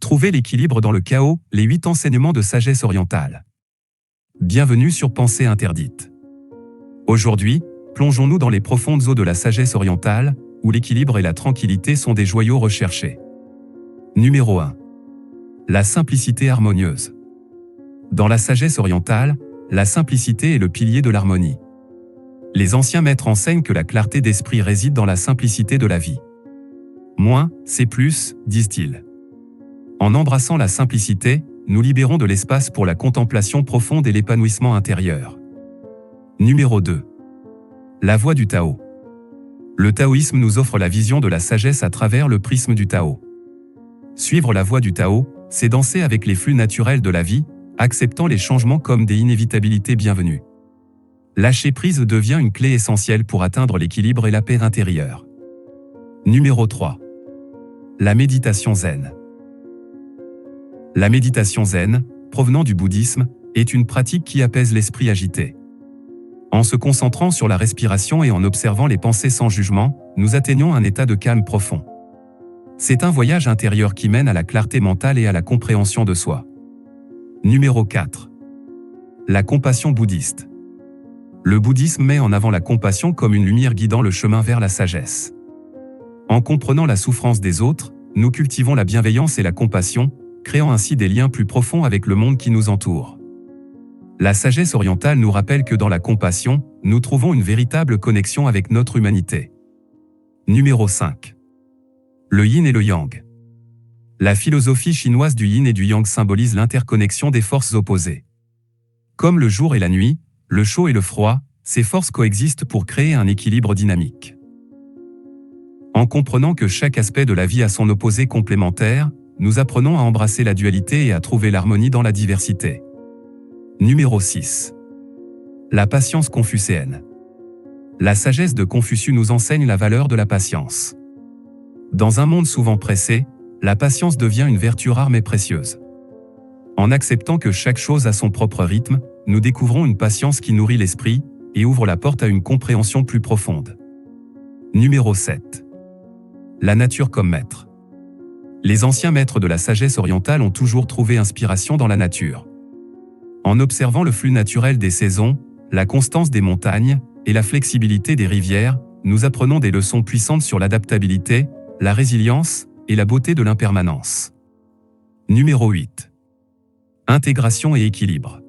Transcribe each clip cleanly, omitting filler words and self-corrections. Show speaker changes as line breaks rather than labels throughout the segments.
Trouvez l'équilibre dans le chaos, les 8 enseignements de sagesse orientale. Bienvenue sur Pensée interdite. Aujourd'hui, plongeons-nous dans les profondes eaux de la sagesse orientale, où l'équilibre et la tranquillité sont des joyaux recherchés. Numéro 1. La simplicité harmonieuse. Dans la sagesse orientale, la simplicité est le pilier de l'harmonie. Les anciens maîtres enseignent que la clarté d'esprit réside dans la simplicité de la vie. Moins, c'est plus, disent-ils. En embrassant la simplicité, nous libérons de l'espace pour la contemplation profonde et l'épanouissement intérieur. Numéro 2. La voie du Tao. Le taoïsme nous offre la vision de la sagesse à travers le prisme du Tao. Suivre la voie du Tao, c'est danser avec les flux naturels de la vie, acceptant les changements comme des inévitabilités bienvenues. Lâcher prise devient une clé essentielle pour atteindre l'équilibre et la paix intérieure. Numéro 3. La méditation zen. La méditation zen, provenant du bouddhisme, est une pratique qui apaise l'esprit agité. En se concentrant sur la respiration et en observant les pensées sans jugement, nous atteignons un état de calme profond. C'est un voyage intérieur qui mène à la clarté mentale et à la compréhension de soi. Numéro 4. La compassion bouddhiste. Le bouddhisme met en avant la compassion comme une lumière guidant le chemin vers la sagesse. En comprenant la souffrance des autres, nous cultivons la bienveillance et la compassion, créant ainsi des liens plus profonds avec le monde qui nous entoure. La sagesse orientale nous rappelle que dans la compassion, nous trouvons une véritable connexion avec notre humanité. Numéro 5. Le yin et le yang. La philosophie chinoise du yin et du yang symbolise l'interconnexion des forces opposées. Comme le jour et la nuit, le chaud et le froid, ces forces coexistent pour créer un équilibre dynamique. En comprenant que chaque aspect de la vie a son opposé complémentaire, nous apprenons à embrasser la dualité et à trouver l'harmonie dans la diversité. Numéro 6. La patience confucéenne. La sagesse de Confucius nous enseigne la valeur de la patience. Dans un monde souvent pressé, la patience devient une vertu rare mais précieuse. En acceptant que chaque chose a son propre rythme, nous découvrons une patience qui nourrit l'esprit et ouvre la porte à une compréhension plus profonde. Numéro 7. La nature comme maître. Les anciens maîtres de la sagesse orientale ont toujours trouvé inspiration dans la nature. En observant le flux naturel des saisons, la constance des montagnes et la flexibilité des rivières, nous apprenons des leçons puissantes sur l'adaptabilité, la résilience et la beauté de l'impermanence. Numéro 8. Intégration et équilibre.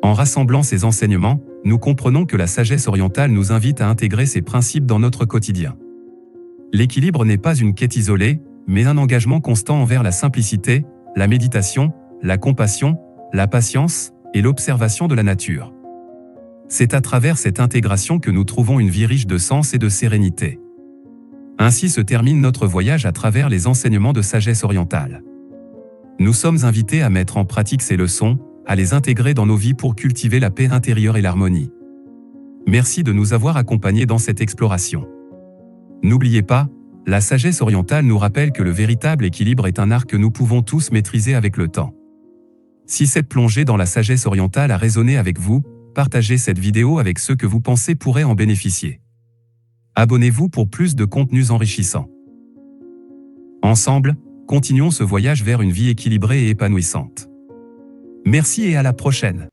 En rassemblant ces enseignements, nous comprenons que la sagesse orientale nous invite à intégrer ces principes dans notre quotidien. L'équilibre n'est pas une quête isolée, mais un engagement constant envers la simplicité, la méditation, la compassion, la patience et l'observation de la nature. C'est à travers cette intégration que nous trouvons une vie riche de sens et de sérénité. Ainsi se termine notre voyage à travers les enseignements de sagesse orientale. Nous sommes invités à mettre en pratique ces leçons, à les intégrer dans nos vies pour cultiver la paix intérieure et l'harmonie. Merci de nous avoir accompagnés dans cette exploration. N'oubliez pas, la sagesse orientale nous rappelle que le véritable équilibre est un art que nous pouvons tous maîtriser avec le temps. Si cette plongée dans la sagesse orientale a résonné avec vous, partagez cette vidéo avec ceux que vous pensez pourraient en bénéficier. Abonnez-vous pour plus de contenus enrichissants. Ensemble, continuons ce voyage vers une vie équilibrée et épanouissante. Merci et à la prochaine.